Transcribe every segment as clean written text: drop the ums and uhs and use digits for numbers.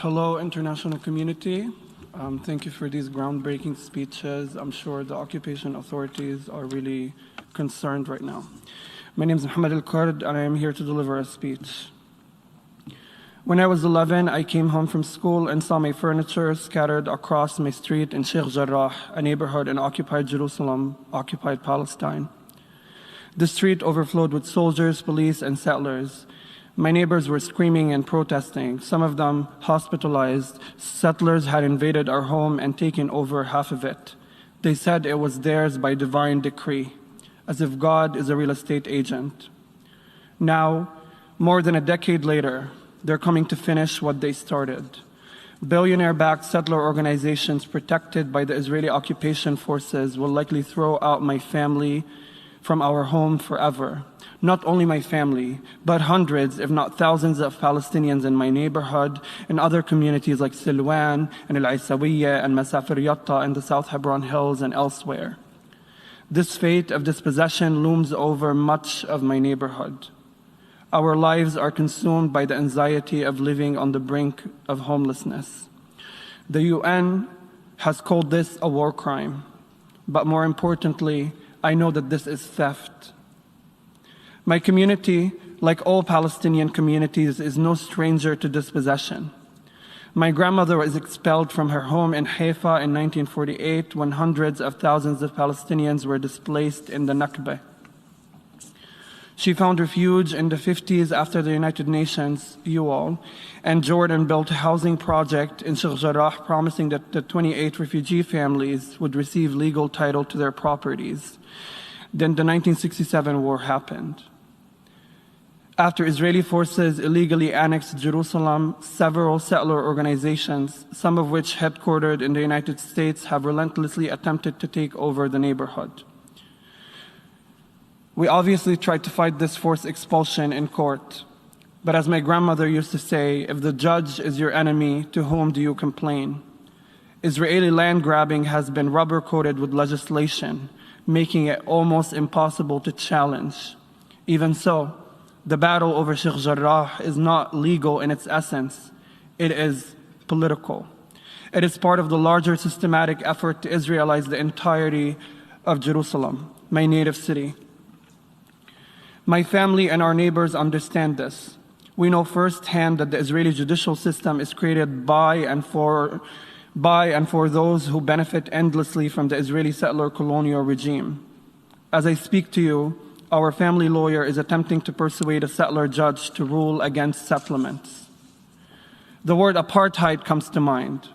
Hello, international community. Thank you for these groundbreaking speeches. I'm sure the occupation authorities are really concerned right now. My name is Mohammed Al-Kurd, and I am here to deliver a speech. When I was 11, I came home from school and saw my furniture scattered across my street in Sheikh Jarrah, a neighborhood in occupied Jerusalem, occupied Palestine. The street overflowed with soldiers, police, and settlers. My neighbors were screaming and protesting, some of them hospitalized. Settlers had invaded our home and taken over half of it. They said it was theirs by divine decree, as if God is a real estate agent. Now, more than a decade later, they're coming to finish what they started. Billionaire-backed settler organizations protected by the Israeli occupation forces will likely throw out my family from our home forever. Not only my family, but hundreds, if not thousands of Palestinians in my neighborhood, in other communities like Silwan and Al-Aisawiyya and Masafir Yatta in the South Hebron Hills and elsewhere. This fate of dispossession looms over much of my neighborhood. Our lives are consumed by the anxiety of living on the brink of homelessness. The UN has called this a war crime, but more importantly, I know that this is theft. My community, like all Palestinian communities, is no stranger to dispossession. My grandmother was expelled from her home in Haifa in 1948 when hundreds of thousands of Palestinians were displaced in the Nakba. She found refuge in the 50s after the United Nations, you all, and Jordan built a housing project in Sheikh Jarrah promising that the 28 refugee families would receive legal title to their properties. Then the 1967 war happened. After Israeli forces illegally annexed Jerusalem, several settler organizations, some of which headquartered in the United States, have relentlessly attempted to take over the neighborhood. We obviously tried to fight this forced expulsion in court. But as my grandmother used to say, if the judge is your enemy, to whom do you complain? Israeli land grabbing has been rubber-coated with legislation, making it almost impossible to challenge. Even so, the battle over Sheikh Jarrah is not legal in its essence. It is political. It is part of the larger systematic effort to Israelize the entirety of Jerusalem, my native city. My family and our neighbors understand this. We know firsthand that the Israeli judicial system is created by and for those who benefit endlessly from the Israeli settler colonial regime. As I speak to you, our family lawyer is attempting to persuade a settler judge to rule against settlements. The word apartheid comes to mind,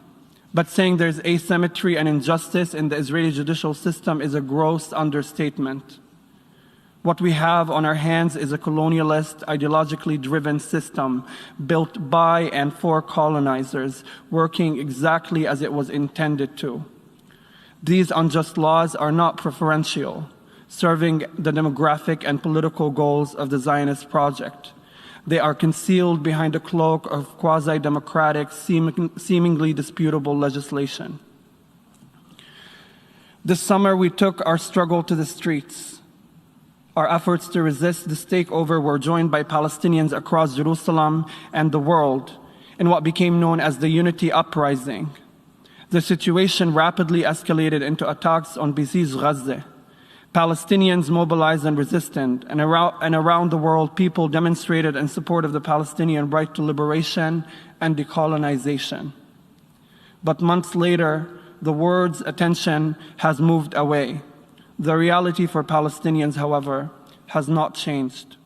but saying there's asymmetry and injustice in the Israeli judicial system is a gross understatement. What we have on our hands is a colonialist, ideologically driven system built by and for colonizers, working exactly as it was intended to. These unjust laws are not preferential, serving the demographic and political goals of the Zionist project. They are concealed behind a cloak of quasi-democratic, seemingly disputable legislation. This summer, we took our struggle to the streets. Our efforts to resist this takeover were joined by Palestinians across Jerusalem and the world in what became known as the Unity Uprising. The situation rapidly escalated into attacks on besieged Gaza. Palestinians mobilized and resisted, and around the world, people demonstrated in support of the Palestinian right to liberation and decolonization. But months later, the word's attention has moved away. The reality for Palestinians, however, has not changed.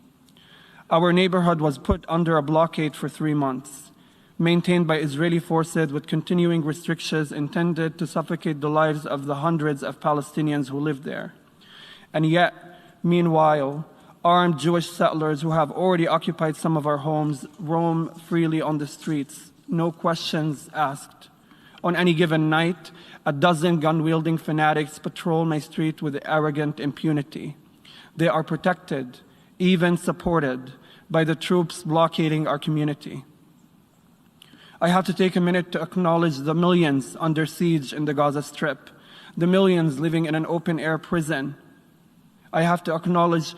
Our neighborhood was put under a blockade for 3 months, maintained by Israeli forces with continuing restrictions intended to suffocate the lives of the hundreds of Palestinians who live there. And yet, meanwhile, armed Jewish settlers who have already occupied some of our homes roam freely on the streets, no questions asked. On any given night, a dozen gun-wielding fanatics patrol my street with arrogant impunity. They are protected, even supported, by the troops blockading our community. I have to take a minute to acknowledge the millions under siege in the Gaza Strip, the millions living in an open-air prison. I have to acknowledge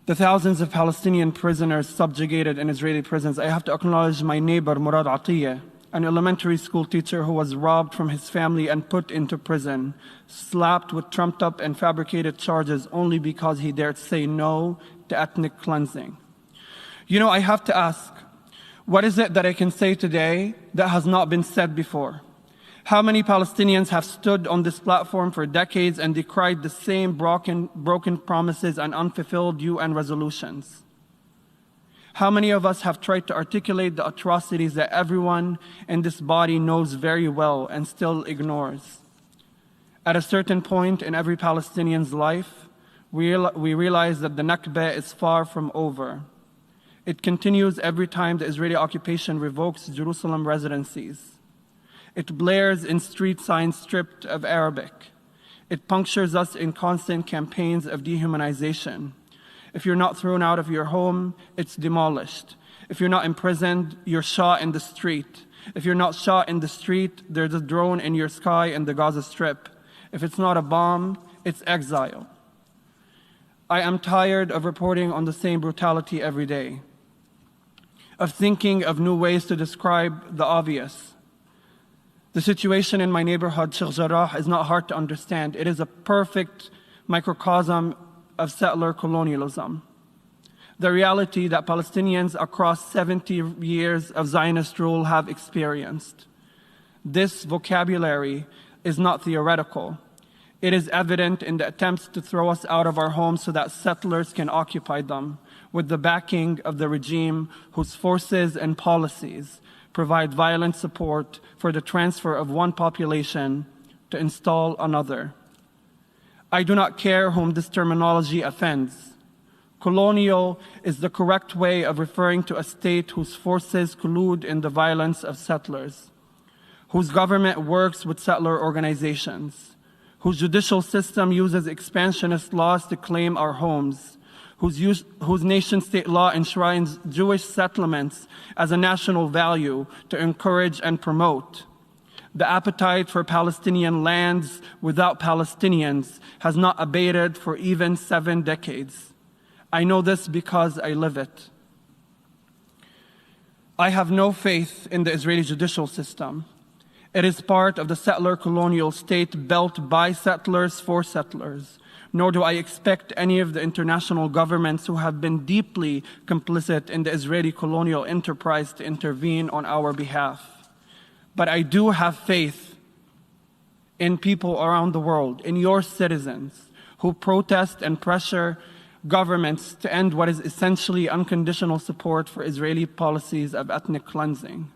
the thousands of Palestinian prisoners subjugated in Israeli prisons. I have to acknowledge my neighbor, Murad Atiyeh, an elementary school teacher who was robbed from his family and put into prison, slapped with trumped up and fabricated charges only because he dared say no to ethnic cleansing. You know, I have to ask, what is it that I can say today that has not been said before? How many Palestinians have stood on this platform for decades and decried the same broken promises and unfulfilled UN resolutions? How many of us have tried to articulate the atrocities that everyone in this body knows very well and still ignores? At a certain point in every Palestinian's life, we realize that the Nakba is far from over. It continues every time the Israeli occupation revokes Jerusalem residencies. It blares in street signs stripped of Arabic. It punctures us in constant campaigns of dehumanization. If you're not thrown out of your home, it's demolished. If you're not imprisoned, you're shot in the street. If you're not shot in the street, there's a drone in your sky in the Gaza Strip. If it's not a bomb, it's exile. I am tired of reporting on the same brutality every day, of thinking of new ways to describe the obvious. The situation in my neighborhood, Sheikh Jarrah, is not hard to understand. It is a perfect microcosm of settler colonialism. The reality that Palestinians across 70 years of Zionist rule have experienced. This vocabulary is not theoretical. It is evident in the attempts to throw us out of our homes so that settlers can occupy them, with the backing of the regime whose forces and policies provide violent support for the transfer of one population to install another. I do not care whom this terminology offends. Colonial is the correct way of referring to a state whose forces collude in the violence of settlers, whose government works with settler organizations, whose judicial system uses expansionist laws to claim our homes, whose nation-state law enshrines Jewish settlements as a national value to encourage and promote. The appetite for Palestinian lands without Palestinians has not abated for even 7 decades. I know this because I live it. I have no faith in the Israeli judicial system. It is part of the settler colonial state built by settlers for settlers. Nor do I expect any of the international governments who have been deeply complicit in the Israeli colonial enterprise to intervene on our behalf. But I do have faith in people around the world, in your citizens, who protest and pressure governments to end what is essentially unconditional support for Israeli policies of ethnic cleansing.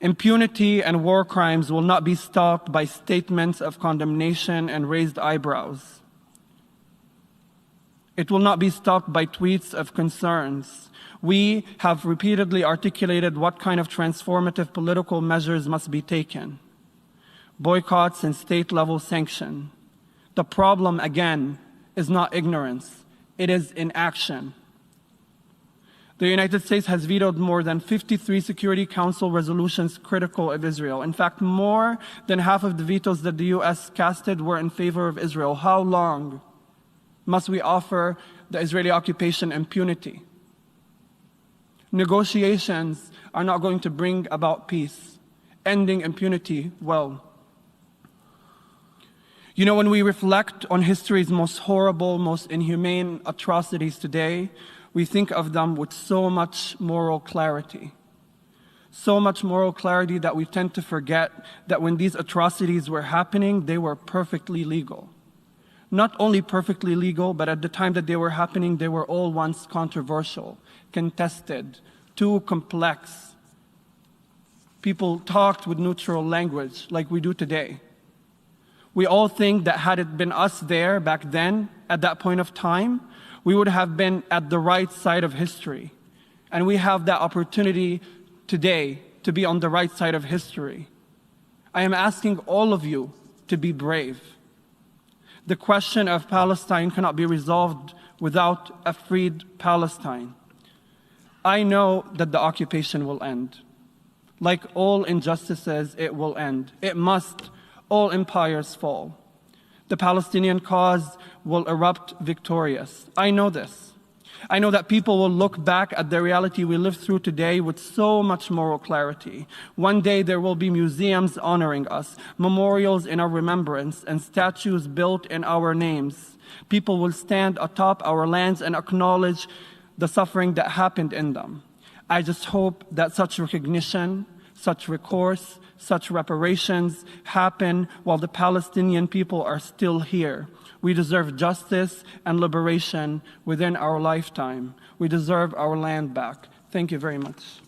Impunity and war crimes will not be stopped by statements of condemnation and raised eyebrows. It will not be stopped by tweets of concerns. We have repeatedly articulated what kind of transformative political measures must be taken. Boycotts and state-level sanction. The problem, again, is not ignorance. It is inaction. The United States has vetoed more than 53 Security Council resolutions critical of Israel. In fact, more than half of the vetoes that the US casted were in favor of Israel. How long must we offer the Israeli occupation impunity? Negotiations are not going to bring about peace. Ending impunity, well. You know, when we reflect on history's most horrible, most inhumane atrocities today, we think of them with so much moral clarity. So much moral clarity that we tend to forget that when these atrocities were happening, they were perfectly legal. Not only perfectly legal, but at the time that they were happening, they were all once controversial, contested, too complex. People talked with neutral language like we do today. We all think that had it been us there back then, at that point of time, we would have been at the right side of history. And we have that opportunity today to be on the right side of history. I am asking all of you to be brave. The question of Palestine cannot be resolved without a freed Palestine. I know that the occupation will end. Like all injustices, it will end. It must. All empires fall. The Palestinian cause will erupt victorious. I know this. I know that people will look back at the reality we live through today with so much moral clarity. One day there will be museums honoring us, memorials in our remembrance, and statues built in our names. People will stand atop our lands and acknowledge the suffering that happened in them. I just hope that such recognition, such recourse, such reparations happen while the Palestinian people are still here. We deserve justice and liberation within our lifetime. We deserve our land back. Thank you very much.